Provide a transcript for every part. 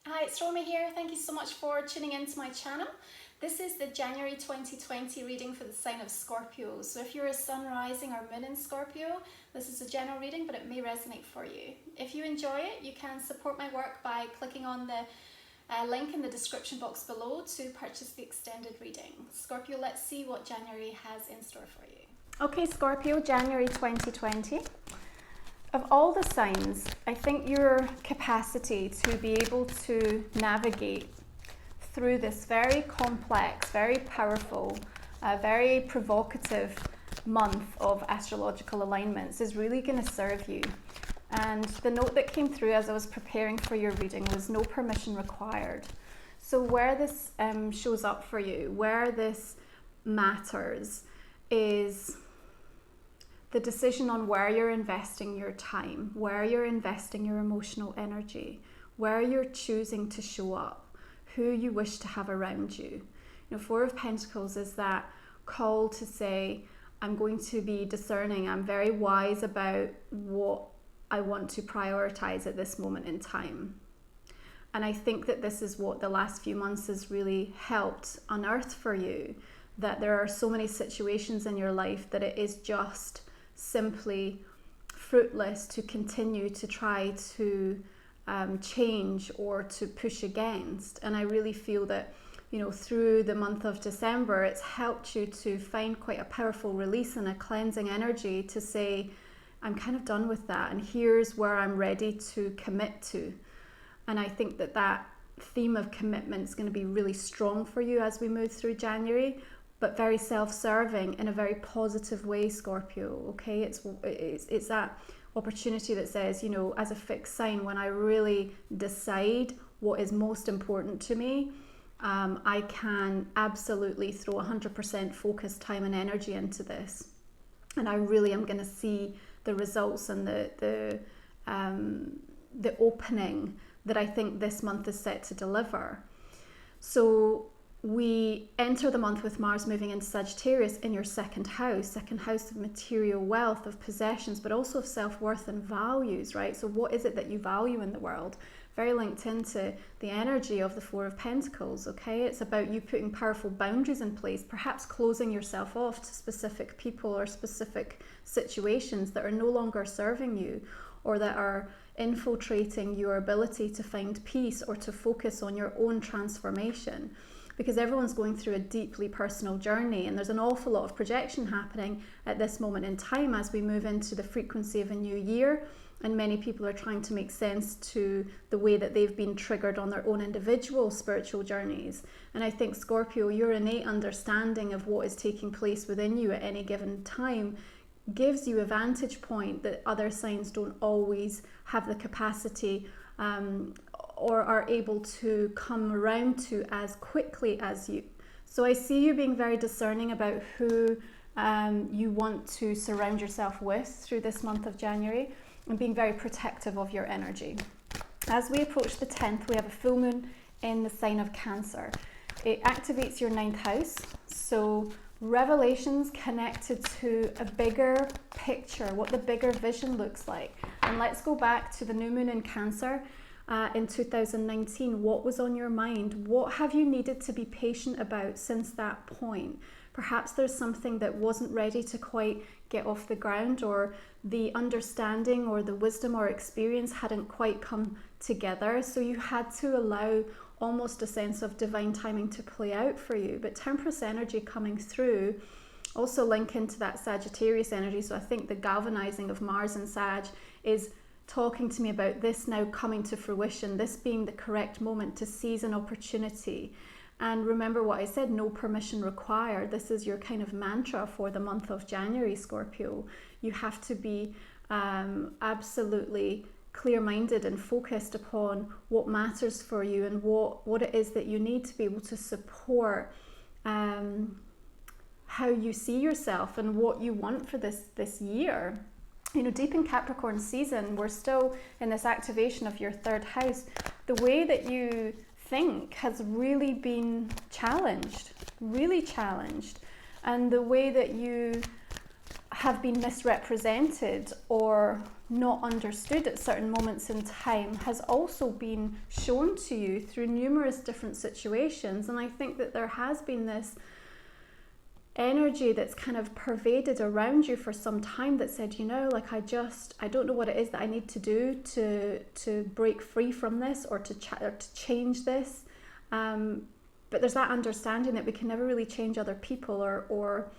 Hi, it's Romy here. Thank you so much for tuning into my channel. This is the January 2020 reading for the sign of Scorpio. So if you're a sun rising or moon in Scorpio, this is a general reading, but it may resonate for you. If you enjoy it, you can support my work by clicking on the link in the description box below to purchase the extended reading. Scorpio, let's see what January has in store for you. Okay, Scorpio, January 2020. Of all the signs, I think your capacity to be able to navigate through this very complex, very powerful, very provocative month of astrological alignments is really going to serve you. And the note that came through as I was preparing for your reading was no permission required. So where this shows up for you, where this matters, is the decision on where you're investing your time, where you're investing your emotional energy, where you're choosing to show up, who you wish to have around you. You know, Four of Pentacles is that call to say, I'm going to be discerning, I'm very wise about what I want to prioritize at this moment in time. And I think that this is what the last few months has really helped unearth for you, that there are so many situations in your life that it is just simply fruitless to continue to try to change or to push against. And I really feel that, you know, through the month of December, it's helped you to find quite a powerful release and a cleansing energy to say, I'm kind of done with that, and here's where I'm ready to commit to. And I think that that theme of commitment is going to be really strong for you as we move through January, but very self-serving in a very positive way, Scorpio. Okay, it's that opportunity that says, you know, as a fixed sign, when I really decide what is most important to me, I can absolutely throw 100% focus, time, and energy into this, and I really am going to see the results and the opening that I think this month is set to deliver. So we enter the month with Mars moving into Sagittarius in your second house of material wealth, of possessions, but also of self-worth and values, right? So what is it that you value in the world? Very linked into the energy of the Four of Pentacles, okay? It's about you putting powerful boundaries in place, perhaps closing yourself off to specific people or specific situations that are no longer serving you, or that are infiltrating your ability to find peace or to focus on your own transformation. Because everyone's going through a deeply personal journey, and there's an awful lot of projection happening at this moment in time as we move into the frequency of a new year, and many people are trying to make sense to the way that they've been triggered on their own individual spiritual journeys. And I think, Scorpio, your innate understanding of what is taking place within you at any given time gives you a vantage point that other signs don't always have the capacity or are able to come around to as quickly as you. So I see you being very discerning about who you want to surround yourself with through this month of January, and being very protective of your energy. As we approach the 10th, we have a full moon in the sign of Cancer. It activates your 9th house, so revelations connected to a bigger picture, what the bigger vision looks like. And let's go back to the new moon in Cancer in 2019. What was on your mind? What have you needed to be patient about since that point? Perhaps there's something that wasn't ready to quite get off the ground, or the understanding or the wisdom or experience hadn't quite come together. So you had to allow almost a sense of divine timing to play out for you. But Temperance energy coming through also link into that Sagittarius energy. So I think the galvanizing of Mars and Sag is talking to me about this now coming to fruition, this being the correct moment to seize an opportunity. And remember what I said, no permission required. This is your kind of mantra for the month of January, Scorpio. You have to be absolutely clear-minded and focused upon what matters for you, and what it is that you need to be able to support how you see yourself and what you want for this year. You know, deep in Capricorn season, we're still in this activation of your 3rd house. The way that you think has really been challenged, and the way that you have been misrepresented or not understood at certain moments in time has also been shown to you through numerous different situations. And I think that there has been this energy that's kind of pervaded around you for some time that said, you know, like, I don't know what it is that I need to do to break free from this, or to change this. But there's that understanding that we can never really change other people or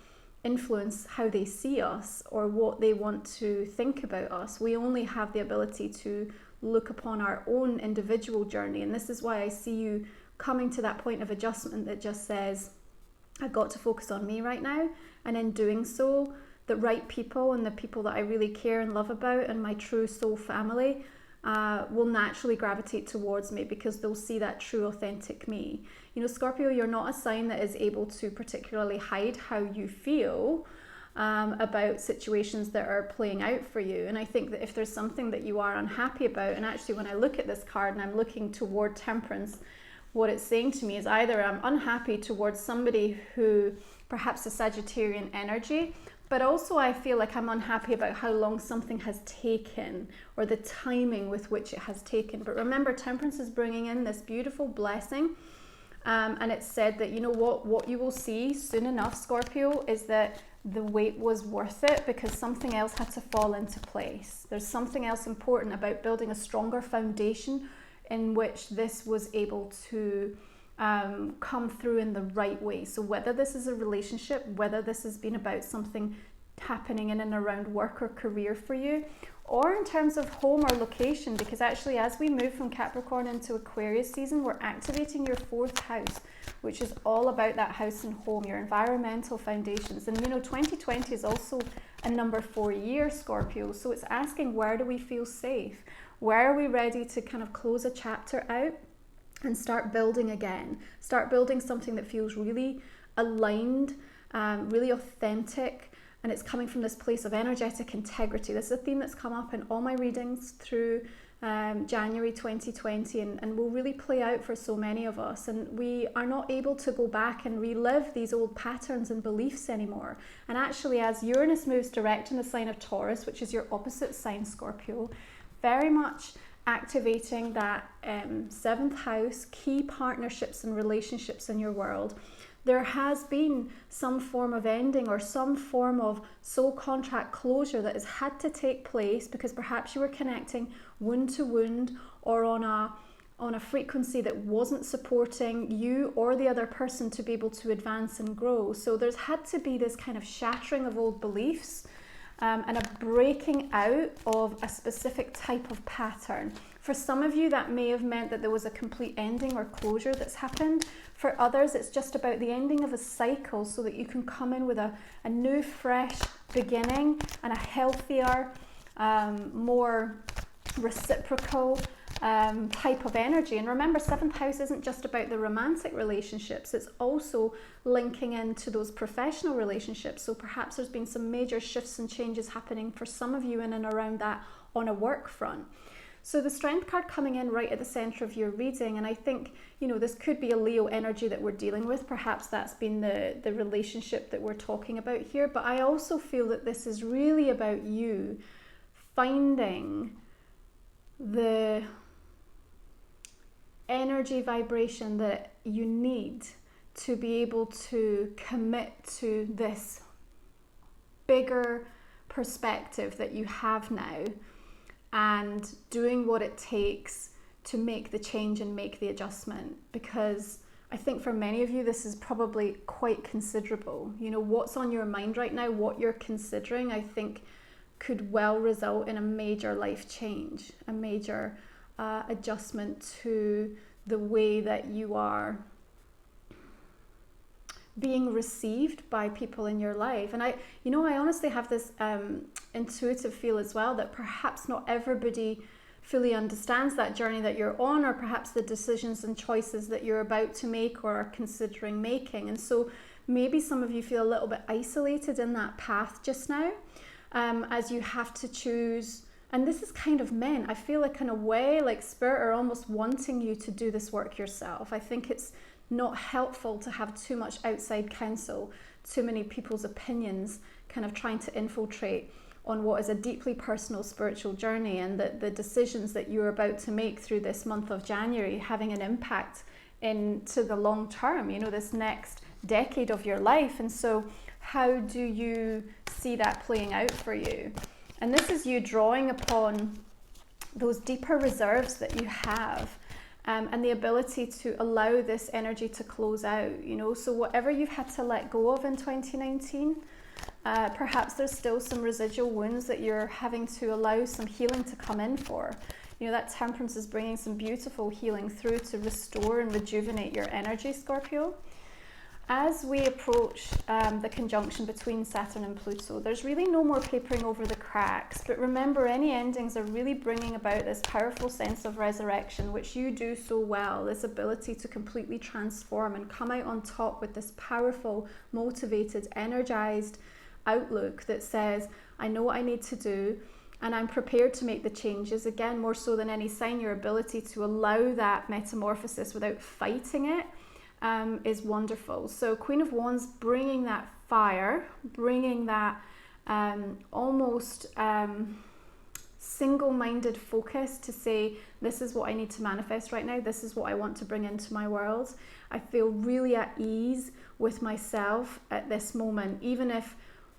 influence how they see us or what they want to think about us. We only have the ability to look upon our own individual journey. And this is why I see you coming to that point of adjustment that just says, I've got to focus on me right now. And in doing so, the right people and the people that I really care and love about and my true soul family will naturally gravitate towards me, because they'll see that true, authentic me. You know, Scorpio, you're not a sign that is able to particularly hide how you feel about situations that are playing out for you. And I think that if there's something that you are unhappy about, and actually when I look at this card and I'm looking toward Temperance, what it's saying to me is either I'm unhappy towards somebody who perhaps a Sagittarian energy, but also I feel like I'm unhappy about how long something has taken, or the timing with which it has taken. But remember, Temperance is bringing in this beautiful blessing. And it's said that, you know what you will see soon enough, Scorpio, is that the wait was worth it, because something else had to fall into place. There's something else important about building a stronger foundation in which this was able to come through in the right way. So whether this is a relationship, whether this has been about something happening in and around work or career for you, or in terms of home or location, because actually as we move from Capricorn into Aquarius season, we're activating your 4th house, which is all about that house and home, your environmental foundations. And you know, 2020 is also a number 4 year, Scorpio, so it's asking, where do we feel safe? Where are we ready to kind of close a chapter out and start building again? Start building something that feels really aligned, really authentic, and it's coming from this place of energetic integrity. This is a theme that's come up in all my readings through January 2020 and will really play out for so many of us. And we are not able to go back and relive these old patterns and beliefs anymore. And actually, as Uranus moves direct in the sign of Taurus, which is your opposite sign, Scorpio, very much activating that 7th house, key partnerships and relationships in your world. There has been some form of ending or some form of soul contract closure that has had to take place, because perhaps you were connecting wound to wound, or on a frequency that wasn't supporting you or the other person to be able to advance and grow. So there's had to be this kind of shattering of old beliefs, and a breaking out of a specific type of pattern. For some of you, that may have meant that there was a complete ending or closure that's happened. For others, it's just about the ending of a cycle, so that you can come in with a new, fresh beginning and a healthier, more reciprocal type of energy. And remember, 7th house isn't just about the romantic relationships, it's also linking into those professional relationships. So perhaps there's been some major shifts and changes happening for some of you in and around that on a work front. So the Strength card coming in right at the center of your reading, and I think, you know, this could be a Leo energy that we're dealing with. Perhaps that's been the relationship that we're talking about here. But I also feel that this is really about you finding the energy vibration that you need to be able to commit to this bigger perspective that you have now, and doing what it takes to make the change and make the adjustment. Because I think for many of you, this is probably quite considerable. You know, what's on your mind right now, what you're considering, I think could well result in a major life change, a major adjustment to the way that you are being received by people in your life. And I honestly have this intuitive feel as well that perhaps not everybody fully understands that journey that you're on, or perhaps the decisions and choices that you're about to make or are considering making. And so maybe some of you feel a little bit isolated in that path just now, as you have to choose. And this is kind of meant, I feel like in a way, like Spirit are almost wanting you to do this work yourself. I think it's not helpful to have too much outside counsel, too many people's opinions kind of trying to infiltrate on what is a deeply personal spiritual journey, and that the decisions that you're about to make through this month of January having an impact into the long term, you know, this next decade of your life. And so how do you see that playing out for you? And this is you drawing upon those deeper reserves that you have, and the ability to allow this energy to close out, you know. So whatever you've had to let go of in 2019, perhaps there's still some residual wounds that you're having to allow some healing to come in for. You know, that temperance is bringing some beautiful healing through to restore and rejuvenate your energy, Scorpio. As we approach the conjunction between Saturn and Pluto, there's really no more papering over the cracks. But remember, any endings are really bringing about this powerful sense of resurrection, which you do so well, this ability to completely transform and come out on top with this powerful, motivated, energized outlook that says, I know what I need to do, and I'm prepared to make the changes. Again, more so than any sign, your ability to allow that metamorphosis without fighting it is wonderful. So Queen of Wands bringing that fire, bringing that almost single-minded focus to say, this is what I need to manifest right now, this is what I want to bring into my world. I feel really at ease with myself at this moment, even if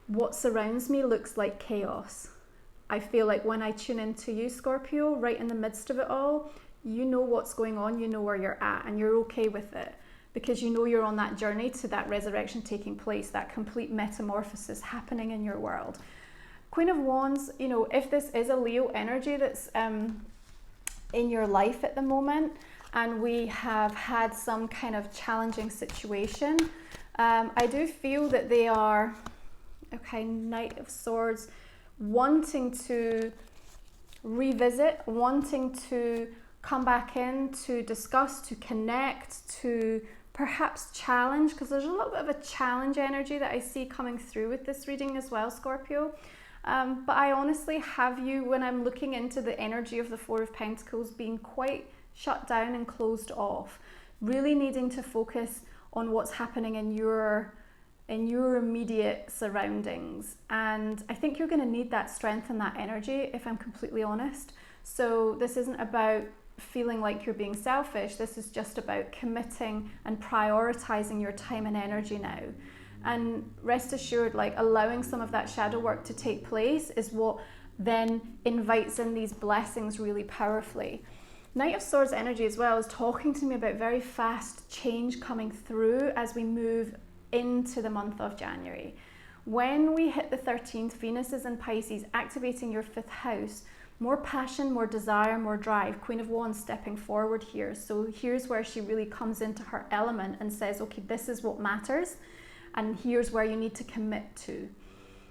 what surrounds me looks like chaos. I feel like when I tune into you, Scorpio, right in the midst of it all, you know what's going on, you know where you're at, and you're okay with it, because you know you're on that journey to that resurrection taking place, that complete metamorphosis happening in your world. Queen of Wands, you know, if this is a Leo energy that's in your life at the moment, and we have had some kind of challenging situation, I do feel that they are, okay, Knight of Swords, wanting to revisit, wanting to come back in, to discuss, to connect, to perhaps challenge, because there's a little bit of a challenge energy that I see coming through with this reading as well, Scorpio. But I honestly have you, when I'm looking into the energy of the Four of Pentacles, being quite shut down and closed off, really needing to focus on what's happening in your immediate surroundings. And I think you're going to need that strength and that energy, if I'm completely honest. So this isn't about feeling like you're being selfish. This is just about committing and prioritizing your time and energy now. And rest assured, like, allowing some of that shadow work to take place is what then invites in these blessings really powerfully. Knight of Swords energy as well is talking to me about very fast change coming through as we move into the month of January. When we hit the 13th, Venus is in Pisces, activating your 5th house. More passion, more desire, more drive. Queen of Wands stepping forward here. So here's where she really comes into her element and says, okay, this is what matters, and here's where you need to commit to.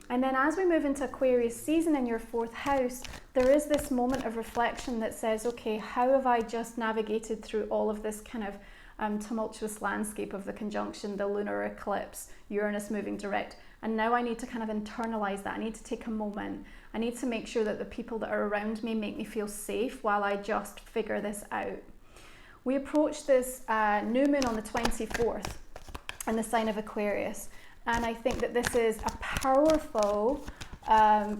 And then as we move into Aquarius season in your 4th house, there is this moment of reflection that says, okay, how have I just navigated through all of this kind of tumultuous landscape of the conjunction, the lunar eclipse, Uranus moving direct, and now I need to kind of internalize that. I need to take a moment. I need to make sure that the people that are around me make me feel safe while I just figure this out. We approach this new moon on the 24th in the sign of Aquarius, and I think that this is a powerful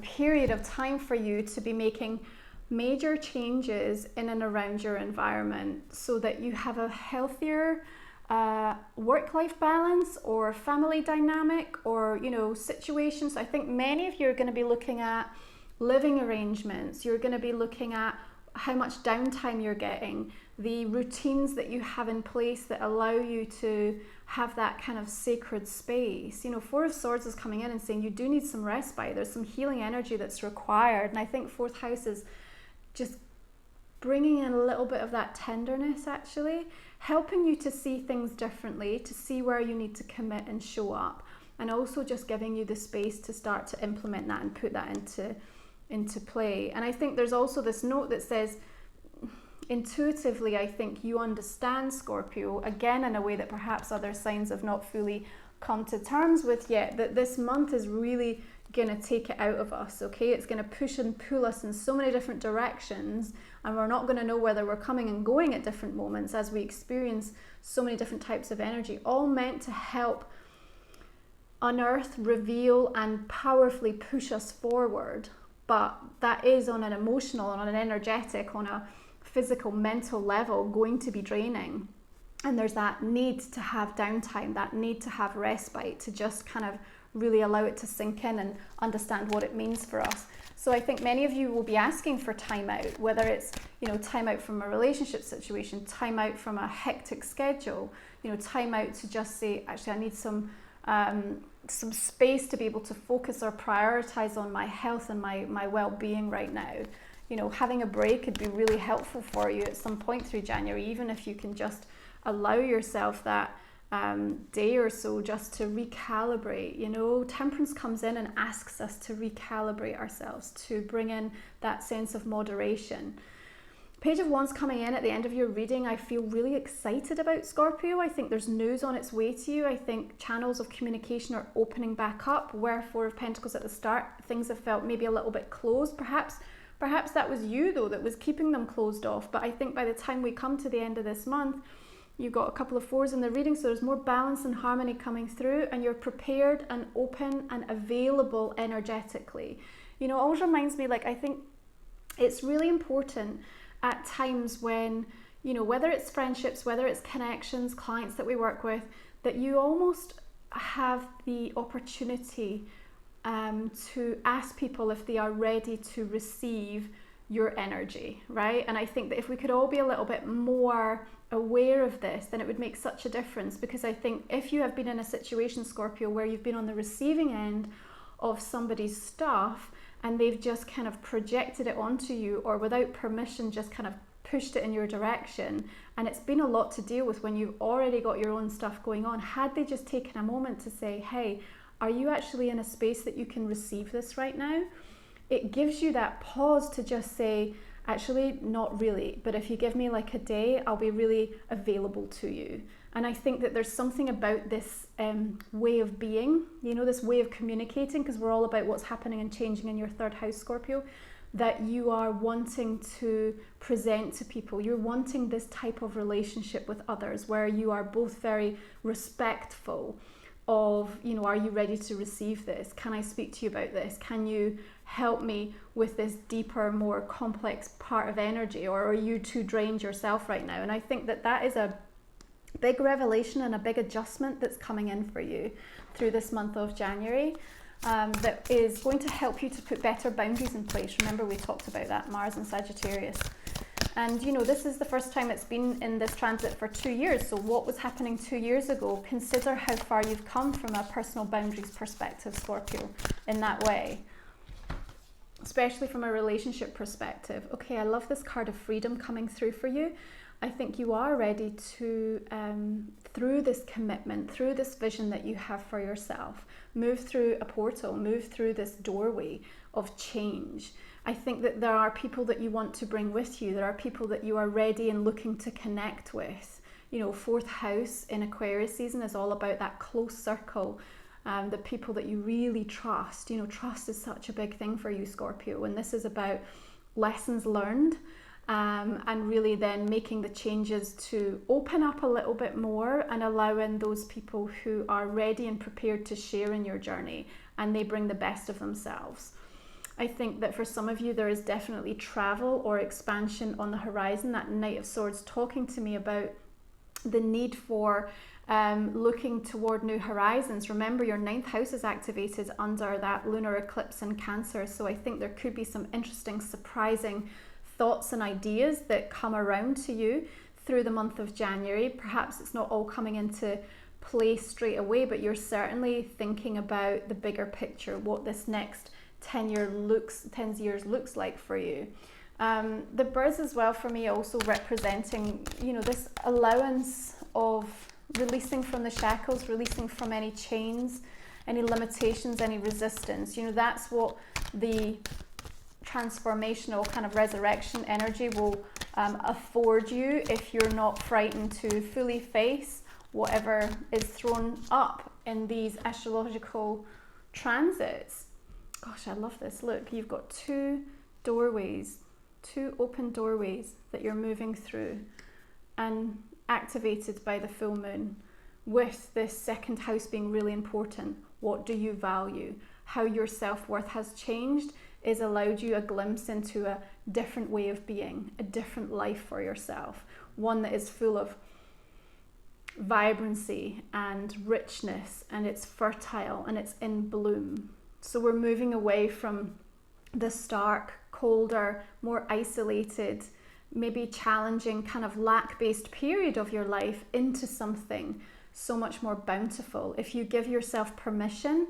period of time for you to be making major changes in and around your environment so that you have a healthier work-life balance or family dynamic or, you know, situations. I think many of you are going to be looking at living arrangements. You're going to be looking at how much downtime you're getting, the routines that you have in place that allow you to have that kind of sacred space. You know, Four of Swords is coming in and saying you do need some respite. There's some healing energy that's required. And I think 4th house is just bringing in a little bit of that tenderness, actually, helping you to see things differently, to see where you need to commit and show up, and also just giving you the space to start to implement that and put that into play. And I think there's also this note that says, intuitively, I think you understand, Scorpio, again in a way that perhaps other signs have not fully come to terms with yet, that this month is really going to take it out of us, okay? It's going to push and pull us in so many different directions, and we're not going to know whether we're coming and going at different moments as we experience so many different types of energy, all meant to help unearth, reveal, and powerfully push us forward. But that is on an emotional, on an energetic, on a physical, mental level going to be draining. And there's that need to have downtime, that need to have respite, to just kind of really allow it to sink in and understand what it means for us. So I think many of you will be asking for time out, whether it's, time out from a relationship situation, time out from a hectic schedule, time out to just say, actually, I need some space to be able to focus or prioritize on my health and my well-being right now. Having a break could be really helpful for you at some point through January, even if you can just allow yourself that day or so just to recalibrate. Temperance comes in and asks us to recalibrate ourselves, to bring in that sense of moderation. Page of Wands coming in at the end of your reading. I feel really excited about, Scorpio. I think there's news on its way to you. I think channels of communication are opening back up. Where Four of Pentacles at the start, things have felt maybe a little bit closed. Perhaps that was you, though, that was keeping them closed off. But I think by the time we come to the end of this month, you've got a couple of fours in the reading, so there's more balance and harmony coming through, and you're prepared and open and available energetically. It always reminds me, I think it's really important at times when, whether it's friendships, whether it's connections, clients that we work with, that you almost have the opportunity to ask people if they are ready to receive your energy, right? And I think that if we could all be a little bit more aware of this, then it would make such a difference. Because I think if you have been in a situation, Scorpio, where you've been on the receiving end of somebody's stuff and they've just kind of projected it onto you, or without permission just kind of pushed it in your direction, and it's been a lot to deal with when you've already got your own stuff going on, had they just taken a moment to say, hey, are you actually in a space that you can receive this right now? It gives you that pause to just say, actually, not really, but if you give me a day, I'll be really available to you. And I think that there's something about this way of being, this way of communicating, because we're all about what's happening and changing in your third house, Scorpio, that you are wanting to present to people. You're wanting this type of relationship with others where you are both very respectful of, are you ready to receive this? Can I speak to you about this? Can you help me with this deeper, more complex part of energy? Or are you too drained yourself right now? And I think that is a big revelation and a big adjustment that's coming in for you through this month of January, that is going to help you to put better boundaries in place. Remember, we talked about that, Mars and Sagittarius. And this is the first time it's been in this transit for 2 years. So what was happening 2 years ago? Consider how far you've come from a personal boundaries perspective, Scorpio, in that way, especially from a relationship perspective. Okay, I love this card of freedom coming through for you. I think you are ready to, through this commitment, through this vision that you have for yourself, move through a portal, move through this doorway of change. I think that there are people that you want to bring with you. There are people that you are ready and looking to connect with. Fourth house in Aquarius season is all about that close circle, the people that you really trust. Trust is such a big thing for you, Scorpio. And this is about lessons learned, and really then making the changes to open up a little bit more and allowing those people who are ready and prepared to share in your journey, and they bring the best of themselves. I think that for some of you, there is definitely travel or expansion on the horizon. That Knight of Swords talking to me about the need for looking toward new horizons. Remember, your 9th house is activated under that lunar eclipse in Cancer. So I think there could be some interesting, surprising thoughts and ideas that come around to you through the month of January. Perhaps it's not all coming into play straight away, but you're certainly thinking about the bigger picture, what this next 10 years looks like for you. The birds as well for me also representing, this allowance of releasing from the shackles, releasing from any chains, any limitations, any resistance. That's what the transformational kind of resurrection energy will afford you if you're not frightened to fully face whatever is thrown up in these astrological transits. Gosh, I love this. Look, you've got 2 doorways, 2 open doorways that you're moving through, and activated by the full moon, with this 2nd house being really important. What do you value? How your self-worth has changed is allowed you a glimpse into a different way of being, a different life for yourself, one that is full of vibrancy and richness, and it's fertile and it's in bloom. So we're moving away from the stark, colder, more isolated, maybe challenging kind of lack-based period of your life into something so much more bountiful if you give yourself permission.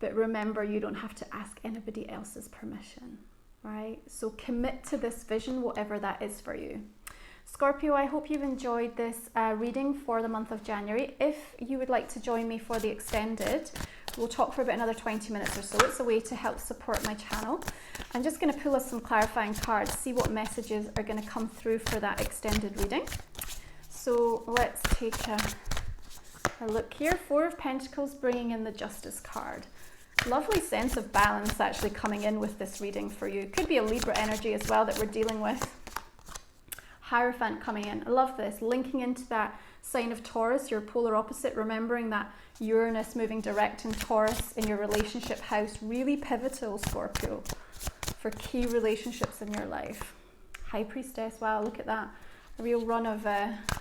But remember, you don't have to ask anybody else's permission, right? So commit to this vision, whatever that is for you. Scorpio, I hope you've enjoyed this reading for the month of January. If you would like to join me for the extended, we'll talk for about another 20 minutes or so. It's a way to help support my channel. I'm just going to pull us some clarifying cards, see what messages are going to come through for that extended reading. So let's take a look here. Four of Pentacles bringing in the Justice card. Lovely sense of balance actually coming in with this reading for you. Could be a Libra energy as well that we're dealing with. Hierophant coming in. I love this. Linking into that sign of Taurus, your polar opposite, remembering that Uranus moving direct in Taurus in your relationship house. Really pivotal, Scorpio, for key relationships in your life. High Priestess. Wow, look at that. A real run of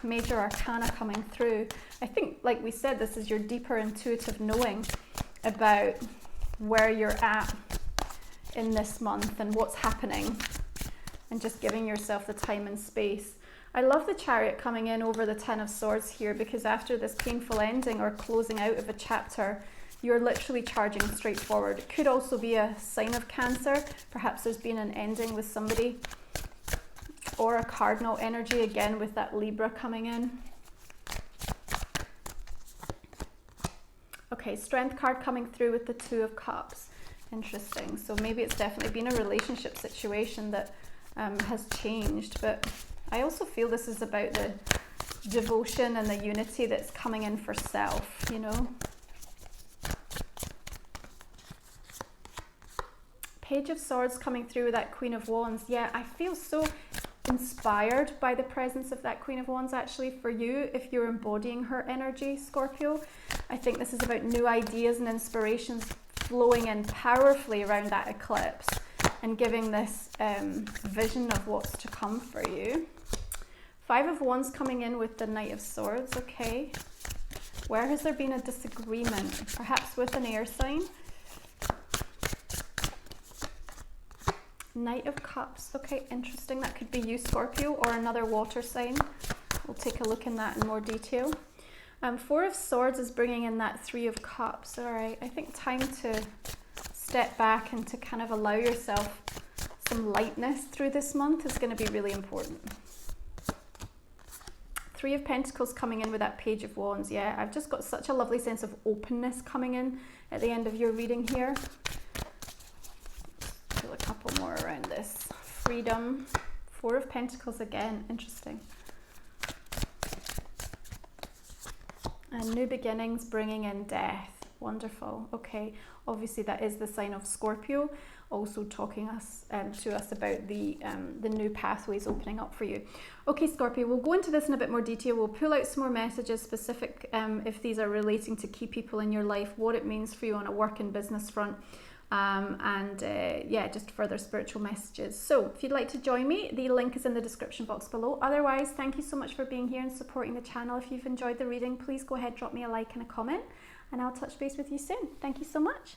major arcana coming through. I think, like we said, this is your deeper intuitive knowing about where you're at in this month and what's happening, and just giving yourself the time and space. I love the Chariot coming in over the Ten of Swords here, because after this painful ending or closing out of a chapter, you're literally charging straight forward. It could also be a sign of Cancer. Perhaps there's been an ending with somebody, or a cardinal energy again with that Libra coming in. Okay, Strength card coming through with the Two of Cups. Interesting. So maybe it's definitely been a relationship situation that has changed, but I also feel this is about the devotion and the unity that's coming in for self, you know. Page of Swords coming through with that Queen of Wands. Yeah, I feel so inspired by the presence of that Queen of Wands actually for you if you're embodying her energy, Scorpio. I think this is about new ideas and inspirations flowing in powerfully around that eclipse and giving this vision of what's to come for you. Five of Wands coming in with the Knight of Swords. Okay, where has there been a disagreement? Perhaps with an air sign. Knight of Cups. Okay, interesting. That could be you, Scorpio, or another water sign. We'll take a look in that in more detail. Four of Swords is bringing in that Three of Cups. All right, I think time to step back and to kind of allow yourself some lightness through this month is going to be really important. Three of Pentacles coming in with that Page of Wands. Yeah, I've just got such a lovely sense of openness coming in at the end of your reading here. Do a couple more around this. Freedom. Four of Pentacles again. Interesting. And new beginnings bringing in death. Wonderful. Okay, obviously that is the sign of Scorpio, also talking to us about the new pathways opening up for you. Okay, Scorpio, we'll go into this in a bit more detail. We'll pull out some more messages specific if these are relating to key people in your life, what it means for you on a work and business front. Yeah, just further spiritual messages. So if you'd like to join me, the link is in the description box below. Otherwise, thank you so much for being here and supporting the channel. If you've enjoyed the reading, please go ahead, drop me a like and a comment, and I'll touch base with you soon. Thank you so much.